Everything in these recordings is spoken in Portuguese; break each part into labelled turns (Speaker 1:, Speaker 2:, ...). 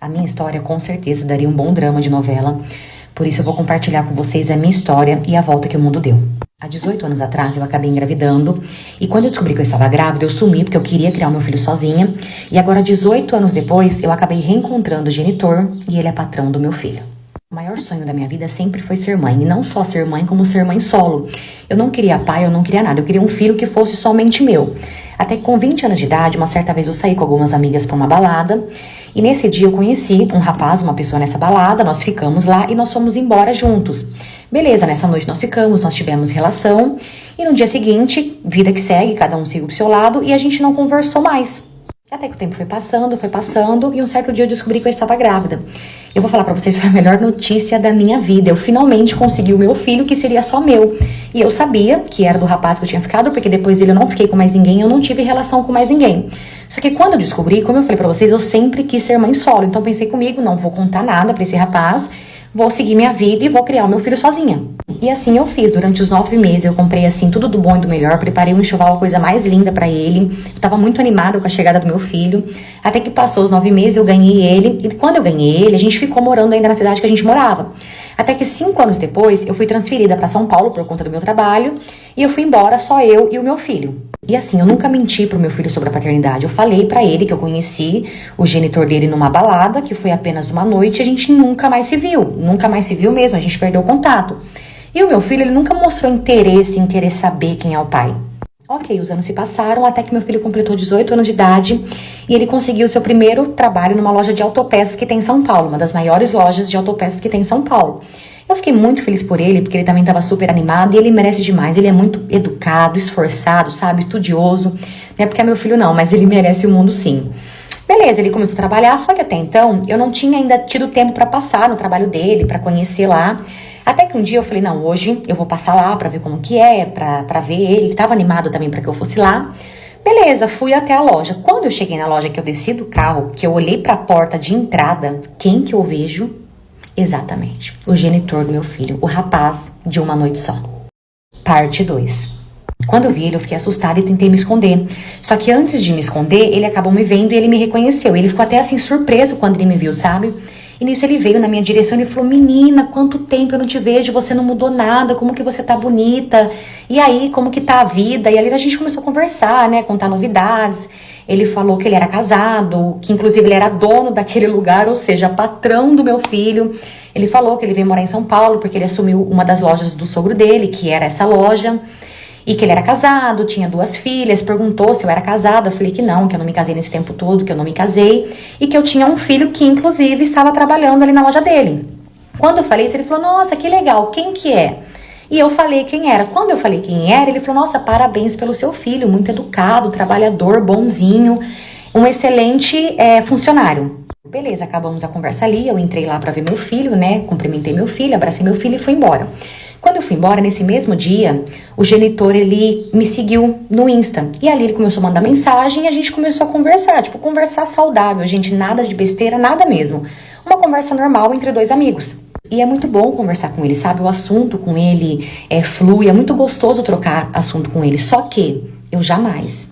Speaker 1: A minha história com certeza daria um bom drama de novela, por isso eu vou compartilhar com vocês a minha história e a volta que o mundo deu. Há 18 anos atrás eu acabei engravidando e quando eu descobri que eu estava grávida eu sumi porque eu queria criar o meu filho sozinha e agora 18 anos depois eu acabei reencontrando o genitor e ele é patrão do meu filho. O maior sonho da minha vida sempre foi ser mãe, e não só ser mãe, como ser mãe solo. Eu não queria pai, eu não queria nada, eu queria um filho que fosse somente meu. Até que com 20 anos de idade, uma certa vez eu saí com algumas amigas para uma balada, e nesse dia eu conheci um rapaz, uma pessoa nessa balada, nós ficamos lá e nós fomos embora juntos. Beleza, nessa noite nós ficamos, nós tivemos relação, e no dia seguinte, vida que segue, cada um siga pro seu lado, e a gente não conversou mais. Até que o tempo foi passando, e um certo dia eu descobri que eu estava grávida. Eu vou falar pra vocês, foi a melhor notícia da minha vida. Eu finalmente consegui o meu filho, que seria só meu. E eu sabia que era do rapaz que eu tinha ficado, porque depois dele eu não fiquei com mais ninguém, eu não tive relação com mais ninguém. Só que quando eu descobri, como eu falei pra vocês, eu sempre quis ser mãe solo. Então pensei comigo, não vou contar nada pra esse rapaz, vou seguir minha vida e vou criar o meu filho sozinha. E assim eu fiz, durante os 9 meses, eu comprei assim tudo do bom e do melhor, preparei um enxoval, a coisa mais linda pra ele, eu tava muito animada com a chegada do meu filho, até que passou os 9 meses, eu ganhei ele, e quando eu ganhei ele, a gente ficou morando ainda na cidade que a gente morava. Até que 5 anos depois, eu fui transferida pra São Paulo por conta do meu trabalho, e eu fui embora, só eu e o meu filho. E assim, eu nunca menti pro meu filho sobre a paternidade. Eu falei pra ele que eu conheci o genitor dele numa balada, que foi apenas uma noite, e a gente nunca mais se viu. Nunca mais se viu mesmo, a gente perdeu o contato. E o meu filho, ele nunca mostrou interesse em querer saber quem é o pai. Ok, os anos se passaram, até que meu filho completou 18 anos de idade, e ele conseguiu seu primeiro trabalho numa loja de autopeças que tem em São Paulo, uma das maiores lojas de autopeças que tem em São Paulo. Eu fiquei muito feliz por ele, porque ele também estava super animado, e ele merece demais. Ele é muito educado, esforçado, sabe, estudioso. Não é porque é meu filho não, mas ele merece o mundo sim. Beleza, ele começou a trabalhar, só que até então eu não tinha ainda tido tempo para passar no trabalho dele, para conhecer lá. Até que um dia eu falei, não, hoje eu vou passar lá para ver como que é, pra ver ele. Ele tava animado também para que eu fosse lá. Beleza, fui até a loja. Quando eu cheguei na loja, que eu desci do carro, que eu olhei para a porta de entrada, quem que eu vejo? Exatamente, o genitor do meu filho, o rapaz de uma noite só. Parte 2. Quando eu vi ele, eu fiquei assustada e tentei me esconder. Só que antes de me esconder, ele acabou me vendo e ele me reconheceu. Ele ficou até assim surpreso quando ele me viu, sabe? E nisso ele veio na minha direção e falou, menina, quanto tempo eu não te vejo, você não mudou nada, como que você tá bonita? E aí, como que tá a vida? E ali a gente começou a conversar, né, contar novidades. Ele falou que ele era casado, que inclusive ele era dono daquele lugar, ou seja, patrão do meu filho. Ele falou que ele veio morar em São Paulo porque ele assumiu uma das lojas do sogro dele, que era essa loja. E que ele era casado, tinha 2 filhas, perguntou se eu era casada, eu falei que não, que eu não me casei nesse tempo todo, que eu não me casei, e que eu tinha um filho que, inclusive, estava trabalhando ali na loja dele. Quando eu falei isso, ele falou, nossa, que legal, quem que é? E eu falei quem era. Quando eu falei quem era, ele falou, nossa, parabéns pelo seu filho, muito educado, trabalhador, bonzinho, um excelente funcionário. Beleza, acabamos a conversa ali, eu entrei lá pra ver meu filho, né, cumprimentei meu filho, abracei meu filho e fui embora. Quando eu fui embora, nesse mesmo dia, o genitor, ele me seguiu no Insta. E ali ele começou a mandar mensagem e a gente começou a conversar. Tipo, conversar saudável, gente. Nada de besteira, nada mesmo. Uma conversa normal entre 2 amigos. E é muito bom conversar com ele, sabe? O assunto com ele flui, é muito gostoso trocar assunto com ele. Só que eu jamais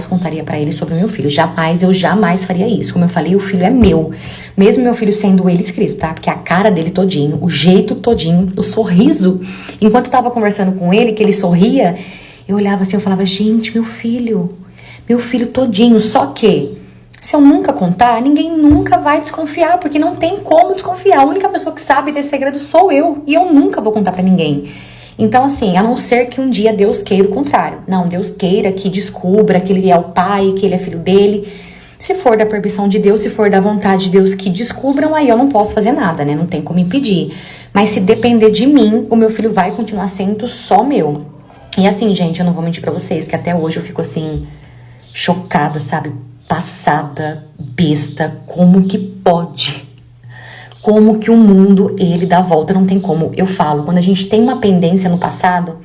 Speaker 1: contaria pra ele sobre o meu filho. Eu jamais faria isso. Como eu falei, o filho é meu. Mesmo meu filho sendo ele escrito, tá? Porque a cara dele todinho, o jeito todinho, o sorriso. Enquanto eu tava conversando com ele, que ele sorria, eu olhava assim, eu falava, gente, meu filho todinho. Só que, se eu nunca contar, ninguém nunca vai desconfiar, porque não tem como desconfiar. A única pessoa que sabe desse segredo sou eu. E eu nunca vou contar pra ninguém. Então, assim, a não ser que um dia Deus queira o contrário. Não, Deus queira que descubra que ele é o pai, que ele é filho dele. Se for da permissão de Deus, se for da vontade de Deus que descubram, aí eu não posso fazer nada, né? Não tem como impedir. Mas se depender de mim, o meu filho vai continuar sendo só meu. E assim, gente, eu não vou mentir pra vocês, que até hoje eu fico assim, chocada, sabe? Passada, besta, como que pode? Como que o mundo, ele dá a volta, não tem como. Eu falo, quando a gente tem uma pendência no passado,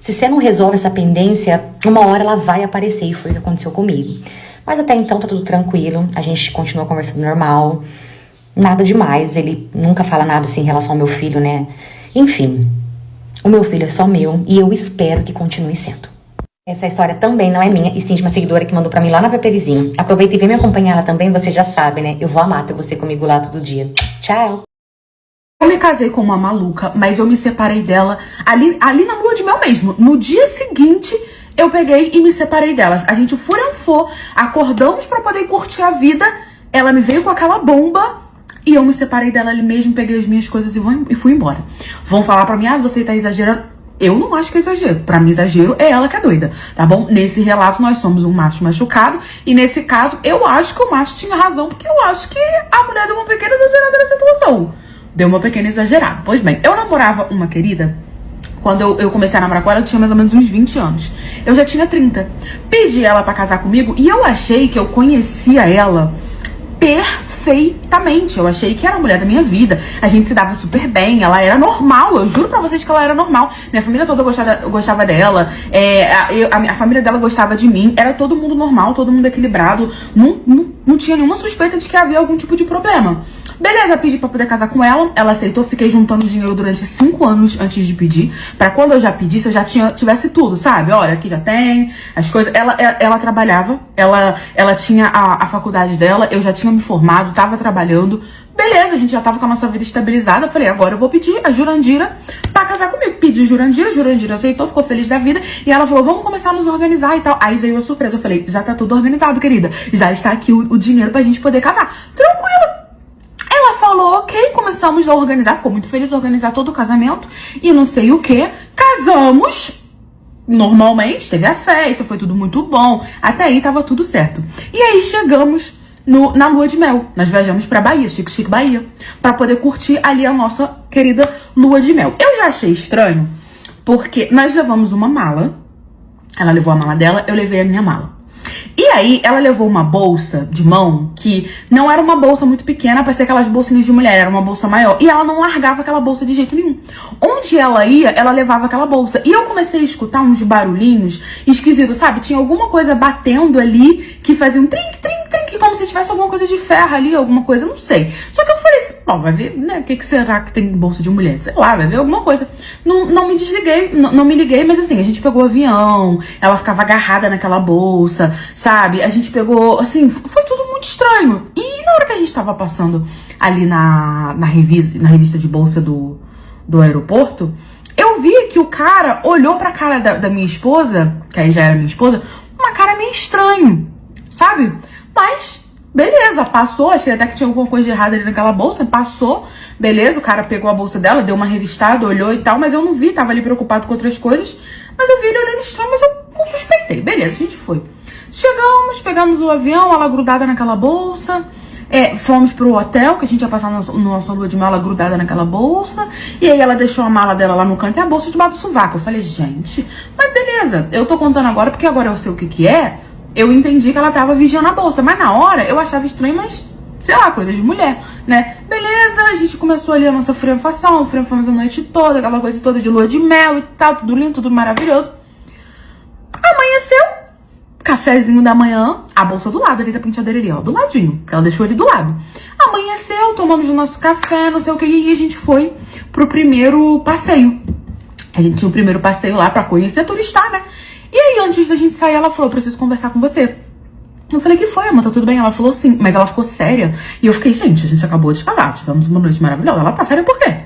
Speaker 1: se você não resolve essa pendência, uma hora ela vai aparecer, e foi o que aconteceu comigo. Mas até então tá tudo tranquilo, a gente continua conversando normal, nada demais, ele nunca fala nada assim em relação ao meu filho, né? Enfim, o meu filho é só meu e eu espero que continue sendo. Essa história também não é minha, e sim de uma seguidora que mandou pra mim lá na PP Vizinho. Aproveita e vem me acompanhar lá também, você já sabe, né? Eu vou amar ter você comigo lá todo dia. Tchau!
Speaker 2: Eu me casei com uma maluca, mas eu me separei dela ali na lua de mel mesmo. No dia seguinte, eu peguei e me separei dela. A gente furanfou, acordamos pra poder curtir a vida. Ela me veio com aquela bomba e eu me separei dela ali mesmo, peguei as minhas coisas e fui embora. Vão falar pra mim, você tá exagerando. Eu não acho que é exagero. Pra mim, exagero é ela que é doida, tá bom? Nesse relato, nós somos um macho machucado. E nesse caso, eu acho que o macho tinha razão, porque eu acho que a mulher deu uma pequena exagerada na situação. Deu uma pequena exagerada. Pois bem, eu namorava uma querida. Quando eu comecei a namorar com ela, eu tinha mais ou menos uns 20 anos. Eu já tinha 30. Pedi ela pra casar comigo e eu achei que eu conhecia ela perfeitamente. Eu achei que era a mulher da minha vida. A gente se dava super bem, ela era normal. Eu juro pra vocês que ela era normal. Minha família toda gostava dela. A família dela gostava de mim. Era todo mundo normal, todo mundo equilibrado. Não tinha nenhuma suspeita de que havia algum tipo de problema. Beleza, pedi pra poder casar com ela. Ela aceitou, fiquei juntando dinheiro durante 5 anos antes de pedir. Pra quando eu já pedisse, eu já tivesse tudo, sabe? Olha, aqui já tem as coisas. Ela trabalhava, ela tinha a faculdade dela, eu já tinha me formado, tava trabalhando. Beleza, a gente já tava com a nossa vida estabilizada. Eu falei, agora eu vou pedir a Jurandira pra casar comigo. Pedi Jurandira aceitou, ficou feliz da vida. E ela falou, vamos começar a nos organizar e tal. Aí veio a surpresa, eu falei, já tá tudo organizado, querida. Já está aqui o dinheiro pra gente poder casar. Tranquilo. Ela falou, ok, começamos a organizar, ficou muito feliz de organizar todo o casamento e não sei o que. Casamos, normalmente, teve a festa, foi tudo muito bom, até aí tava tudo certo. E aí chegamos na lua de mel, nós viajamos pra Bahia, Chique Bahia, pra poder curtir ali a nossa querida lua de mel. Eu já achei estranho, porque nós levamos uma mala, ela levou a mala dela, eu levei a minha mala. E aí, ela levou uma bolsa de mão que não era uma bolsa muito pequena, parecia aquelas bolsinhas de mulher, era uma bolsa maior. E ela não largava aquela bolsa de jeito nenhum. Onde ela ia, ela levava aquela bolsa. E eu comecei a escutar uns barulhinhos esquisitos, sabe? Tinha alguma coisa batendo ali que fazia um trinque, trinque, trinque, como se tivesse alguma coisa de ferro ali, alguma coisa, não sei. Só que eu falei assim, bom, vai ver, né? O que será que tem bolsa de mulher? Sei lá, vai ver alguma coisa. Não me desliguei, não me liguei, mas assim, a gente pegou o avião, ela ficava agarrada naquela bolsa, sabe? A gente pegou, assim, foi tudo muito estranho. E na hora que a gente tava passando ali na revista de bolsa do aeroporto, eu vi que o cara olhou pra cara da minha esposa, que aí já era minha esposa, uma cara meio estranho, sabe? Mas, beleza, passou, achei até que tinha alguma coisa de errado ali naquela bolsa, passou, beleza, o cara pegou a bolsa dela, deu uma revistada, olhou e tal, mas eu não vi, tava ali preocupado com outras coisas, mas eu vi ele olhando estranho, mas eu não suspeitei, beleza, a gente foi. Chegamos, pegamos o avião, ela grudada naquela bolsa, fomos pro hotel, que a gente ia passar no nossa lua de mel, ela grudada naquela bolsa, e aí ela deixou a mala dela lá no canto e a bolsa debaixo do sovaco. Eu falei, gente, mas beleza, eu tô contando agora porque agora eu sei o que é, eu entendi que ela tava vigiando a bolsa, mas na hora eu achava estranho, mas sei lá, coisa de mulher, né? Beleza, a gente começou ali a nossa franfação, franfamos a noite toda, aquela coisa toda de lua de mel e tal, tudo lindo, tudo maravilhoso. Amanheceu, cafezinho da manhã, a bolsa do lado ali da penteadeira ali, ó, do ladinho, que ela deixou ali do lado. Amanheceu, tomamos o nosso café, não sei o que, e a gente foi pro primeiro passeio. A gente tinha o primeiro passeio lá pra conhecer, turistar, né? E aí, antes da gente sair, ela falou, preciso conversar com você. Eu falei, que foi, amor? Tá tudo bem? Ela falou sim, mas ela ficou séria. E eu fiquei, gente, a gente acabou de casar, tivemos uma noite maravilhosa. Ela tá séria por quê?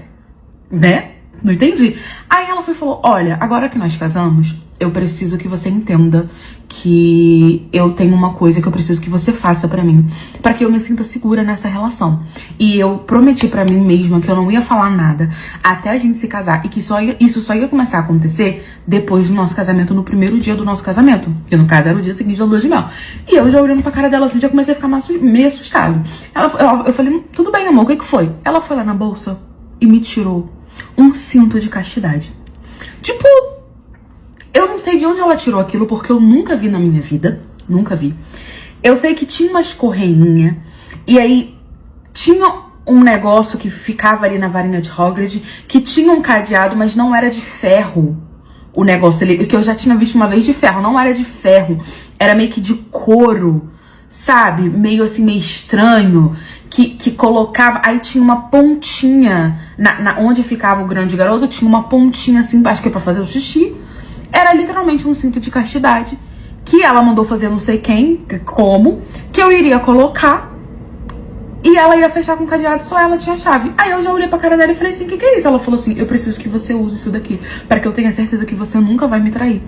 Speaker 2: Né? Não entendi. Aí ela foi e falou, olha, agora que nós casamos, eu preciso que você entenda que eu tenho uma coisa que eu preciso que você faça pra mim, pra que eu me sinta segura nessa relação. E eu prometi pra mim mesma que eu não ia falar nada até a gente se casar e que isso só ia começar a acontecer depois do nosso casamento, no primeiro dia do nosso casamento, que no caso era o dia seguinte da lua de mel. E eu já olhando pra cara dela assim, já comecei a ficar meio assustado. Eu falei, tudo bem, amor, o que foi? Ela foi lá na bolsa e me tirou um cinto de castidade. Tipo, eu não sei de onde ela tirou aquilo, porque eu nunca vi na minha vida. Nunca vi. Eu sei que tinha umas correinhas, e aí tinha um negócio que ficava ali na varinha de Hogwarts, que tinha um cadeado, mas não era de ferro. O negócio ali, que eu já tinha visto uma vez de ferro, não era de ferro. Era meio que de couro, sabe? Meio assim, meio estranho. Que colocava, aí tinha uma pontinha, onde ficava o grande garoto, tinha uma pontinha assim, acho que é pra fazer o xixi, Era literalmente um cinto de castidade que ela mandou fazer não sei quem, como, que eu iria colocar e ela ia fechar com cadeado, só ela tinha a chave. Aí eu já olhei pra cara dela e falei assim, o que é isso? Ela falou assim, eu preciso que você use isso daqui, para que eu tenha certeza que você nunca vai me trair.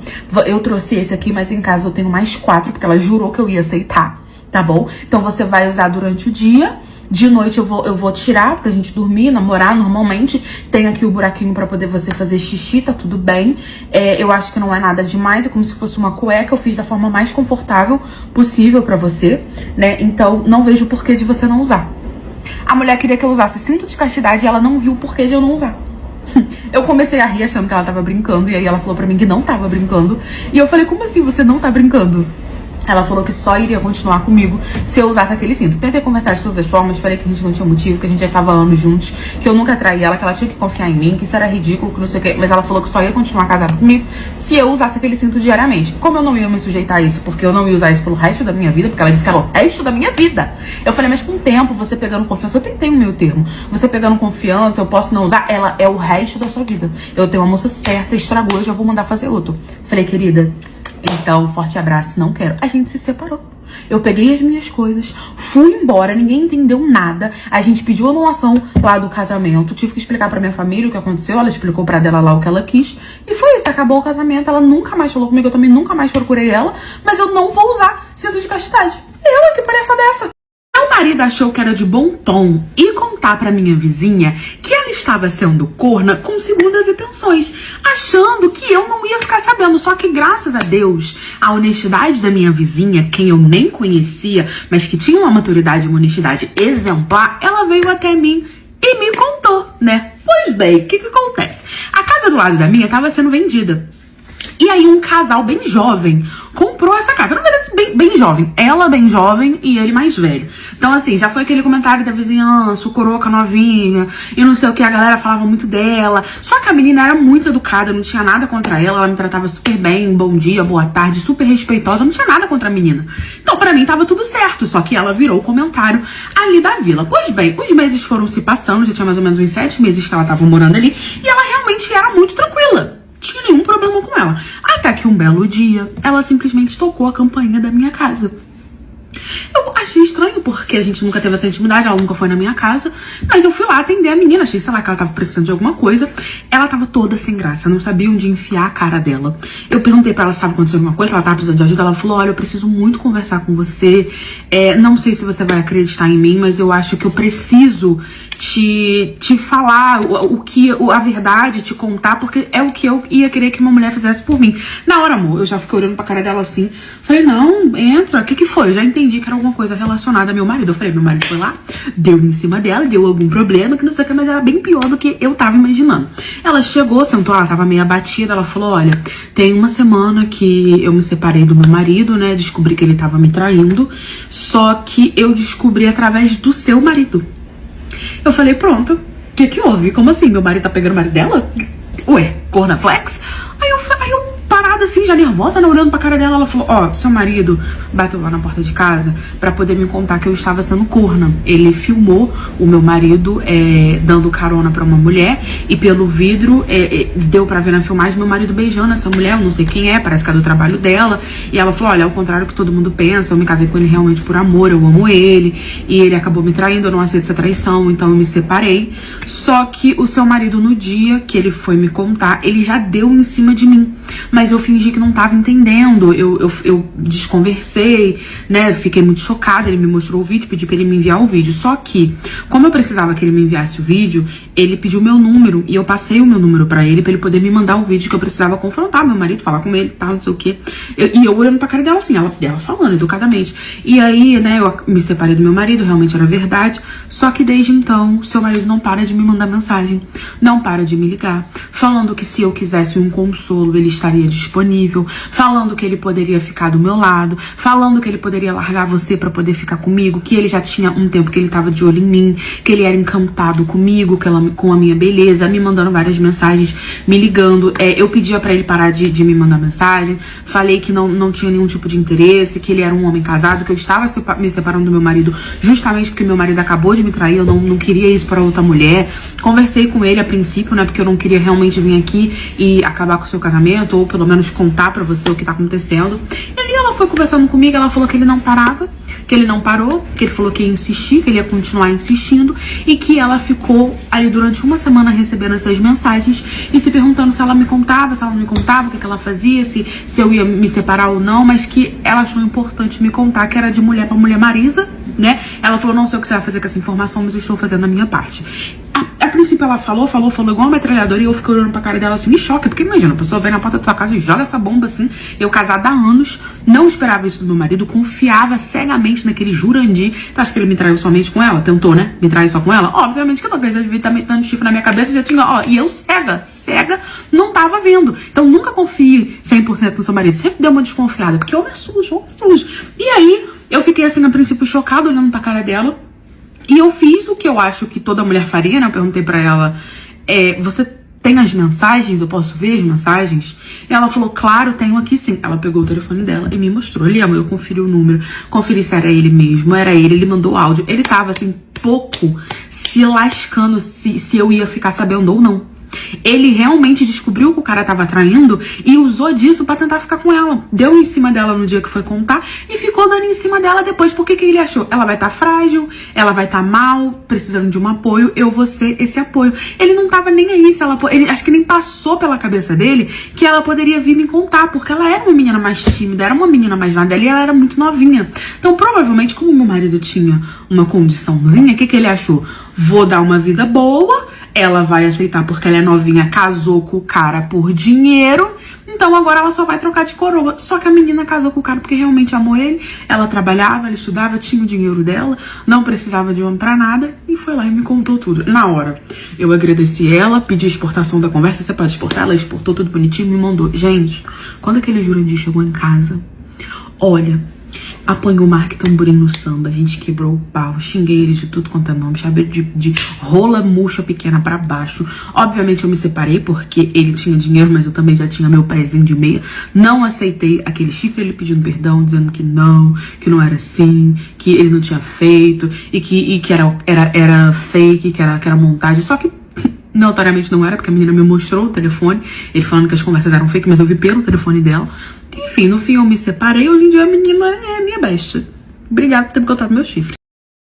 Speaker 2: Eu trouxe esse aqui, mas em casa eu tenho mais 4, porque ela jurou que eu ia aceitar, tá bom? Então você vai usar durante o dia. De noite eu vou tirar pra gente dormir, namorar normalmente. Tem aqui o buraquinho pra poder você fazer xixi, tá tudo bem. Eu acho que não é nada demais, é como se fosse uma cueca. Eu fiz da forma mais confortável possível pra você, né? Então não vejo o porquê de você não usar. A mulher queria que eu usasse cinto de castidade e ela não viu o porquê de eu não usar. Eu comecei a rir achando que ela tava brincando, e aí ela falou pra mim que não tava brincando. E eu falei, como assim você não tá brincando? Ela falou que só iria continuar comigo se eu usasse aquele cinto. Tentei conversar de todas as formas, falei que a gente não tinha motivo, que a gente já tava anos juntos, que eu nunca traí ela, que ela tinha que confiar em mim, que isso era ridículo, que não sei o que. Mas ela falou que só ia continuar casada comigo se eu usasse aquele cinto diariamente. Como eu não ia me sujeitar a isso, porque eu não ia usar isso pelo resto da minha vida, porque ela disse que era o resto da minha vida. Eu falei, mas com o tempo, você pegando confiança, eu tentei o meu termo. Você pegando confiança, eu posso não usar, ela é o resto da sua vida. Eu tenho uma moça certa, estragou, eu já vou mandar fazer outro. Falei, querida, então, forte abraço, não quero. A gente se separou. Eu peguei as minhas coisas, fui embora, ninguém entendeu nada. A gente pediu anulação lá do casamento. Tive que explicar pra minha família o que aconteceu. Ela explicou pra dela lá o que ela quis. E foi isso, acabou o casamento. Ela nunca mais falou comigo, eu também nunca mais procurei ela. Mas eu não vou usar cinto de castidade. Eu, que palhaça dessa? Meu marido achou que era de bom tom ir contar pra minha vizinha que ela estava sendo corna com segundas intenções, achando que eu não ia ficar sabendo. Só que, graças a Deus, a honestidade da minha vizinha, quem eu nem conhecia, mas que tinha uma maturidade e uma honestidade exemplar, ela veio até mim e me contou, né? Pois bem, o que acontece? A casa do lado da minha estava sendo vendida. E aí um casal bem jovem comprou essa casa. Na verdade, bem jovem. Ela bem jovem e ele mais velho. Então, assim, já foi aquele comentário da vizinhança, o coroca novinha, e não sei o que, a galera falava muito dela. Só que a menina era muito educada, não tinha nada contra ela me tratava super bem, bom dia, boa tarde, super respeitosa, não tinha nada contra a menina. Então, pra mim, tava tudo certo, só que ela virou o comentário ali da vila. Pois bem, os meses foram se passando, já tinha mais ou menos uns 7 meses que ela tava morando ali, e ela realmente era muito tranquila. Tinha nenhum problema com ela. Até que um belo dia, ela simplesmente tocou a campainha da minha casa. Eu achei estranho, porque a gente nunca teve essa intimidade, ela nunca foi na minha casa. Mas eu fui lá atender a menina, achei, sei lá, que ela tava precisando de alguma coisa. Ela tava toda sem graça, não sabia onde enfiar a cara dela. Eu perguntei pra ela se estava acontecendo alguma coisa, ela tava precisando de ajuda. Ela falou, olha, eu preciso muito conversar com você. Não sei se você vai acreditar em mim, mas eu acho que eu preciso te falar a verdade, te contar, porque é o que eu ia querer que uma mulher fizesse por mim. Na hora, amor, eu já fiquei olhando pra cara dela assim. Falei, não, entra, o que foi? Eu já entendi que era alguma coisa relacionada ao meu marido. Eu falei, meu marido foi lá, deu em cima dela, deu algum problema, que não sei o que, mas era bem pior do que eu tava imaginando. Ela chegou, sentou, ela tava meio abatida, ela falou, olha, tem uma semana que eu me separei do meu marido, né, descobri que ele tava me traindo, só que eu descobri através do seu marido. Eu falei, pronto, o que houve? Como assim? Meu marido tá pegando o marido dela? Ué, cornaflex? Aí eu parada assim, já nervosa, né, olhando pra cara dela, ela falou, ó, seu marido bateu lá na porta de casa pra poder me contar que eu estava sendo corna. Ele filmou o meu marido dando carona pra uma mulher e pelo vidro deu pra ver na filmagem meu marido beijando essa mulher, eu não sei quem é, parece que é do trabalho dela. E ela falou, olha, ao contrário do que todo mundo pensa, eu me casei com ele realmente por amor, eu amo ele e ele acabou me traindo, eu não aceito essa traição, então eu me separei. Só que o seu marido, no dia que ele foi me contar, ele já deu em cima de mim. Mas eu fingi que não tava entendendo, eu desconversei, né, fiquei muito chocada, ele me mostrou o vídeo, pedi pra ele me enviar o vídeo, só que, como eu precisava que ele me enviasse o vídeo, ele pediu meu número, e eu passei o meu número pra ele poder me mandar o vídeo que eu precisava confrontar meu marido, falar com ele, tal, não sei o que, e eu olhando pra cara dela assim, ela falando educadamente, e aí, né, eu me separei do meu marido, realmente era verdade, só que desde então, seu marido não para de me mandar mensagem, não para de me ligar, falando que se eu quisesse um consolo, ele estaria disponível, falando que ele poderia ficar do meu lado, falando que ele poderia largar você pra poder ficar comigo, que ele já tinha um tempo que ele tava de olho em mim, que ele era encantado comigo, que com a minha beleza, me mandando várias mensagens, me ligando. Eu pedia pra ele parar de me mandar mensagem, falei que não tinha nenhum tipo de interesse, que ele era um homem casado, que eu estava me separando do meu marido justamente porque meu marido acabou de me trair, eu não queria isso pra outra mulher. Conversei com ele a princípio, né, porque eu não queria realmente vir aqui e acabar com o seu casamento, ou pelo menos contar pra você o que tá acontecendo. E ali ela foi conversando comigo, ela falou que ele não parava, que ele não parou, que ele falou que ia insistir, que ele ia continuar insistindo, e que ela ficou ali durante uma semana recebendo essas mensagens e se perguntando se ela me contava, se ela não me contava, o que ela fazia, se eu ia me separar ou não, mas que ela achou importante me contar, que era de mulher pra mulher Marisa, né? Ela falou, não sei o que você vai fazer com essa informação, mas eu estou fazendo a minha parte. A princípio ela falou igual uma metralhadora, e eu fiquei olhando pra cara dela assim, me choca, porque imagina, a pessoa vem na porta da tua casa e joga essa bomba assim. Eu casada há anos, não esperava isso do meu marido, confiava cegamente naquele Jurandir. Tu acha que ele me traiu somente com ela? Tentou, né? Me trair só com ela? Obviamente que não, porque ele já devia estar metendo chifre na minha cabeça, já tinha, e eu cega, não tava vendo. Então nunca confie 100% no seu marido, sempre deu uma desconfiada, porque homem é sujo. E aí, eu fiquei assim, a princípio, chocada, olhando pra cara dela. E eu fiz o que eu acho que toda mulher faria, né? Eu perguntei pra ela, você tem as mensagens? Eu posso ver as mensagens? E ela falou, claro, tenho aqui sim. Ela pegou o telefone dela e me mostrou. Ali, eu conferi o número, conferi se era ele mesmo, era ele mandou áudio. Ele tava, assim, pouco se lascando se eu ia ficar sabendo ou não. Ele realmente descobriu que o cara tava traindo e usou disso pra tentar ficar com ela. Deu em cima dela no dia que foi contar e ficou dando em cima dela depois. Porque que ele achou? Ela vai estar frágil, ela vai estar mal, precisando de um apoio, eu vou ser esse apoio. Ele não tava nem aí, ele acho que nem passou pela cabeça dele que ela poderia vir me contar, porque ela era uma menina mais tímida, era uma menina mais nada e ela era muito novinha. Então, provavelmente, como meu marido tinha uma condiçãozinha, o que ele achou? Vou dar uma vida boa, ela vai aceitar porque ela é novinha, casou com o cara por dinheiro, então agora ela só vai trocar de coroa. Só que a menina casou com o cara porque realmente amou ele, ela trabalhava, ela estudava, tinha o dinheiro dela, não precisava de homem pra nada, e foi lá e me contou tudo. Na hora, eu agradeci ela, pedi a exportação da conversa, você pode exportar? Ela exportou tudo bonitinho e me mandou. Gente, quando aquele Jurandir chegou em casa, olha, apanhou o Mark Tamborim no samba, a gente quebrou o pau, xinguei ele de tudo quanto é nome, chamei de rola murcha pequena pra baixo. Obviamente eu me separei porque ele tinha dinheiro, mas eu também já tinha meu pezinho de meia. Não aceitei aquele chifre, ele pedindo perdão, dizendo que não era assim, que ele não tinha feito e que era fake, que era montagem. Só que notoriamente não era, porque a menina me mostrou o telefone, ele falando que as conversas eram fake, mas eu vi pelo telefone dela. Enfim, no fim eu me separei, hoje em dia a menina é minha besta. Obrigada por ter me contado meu chifre.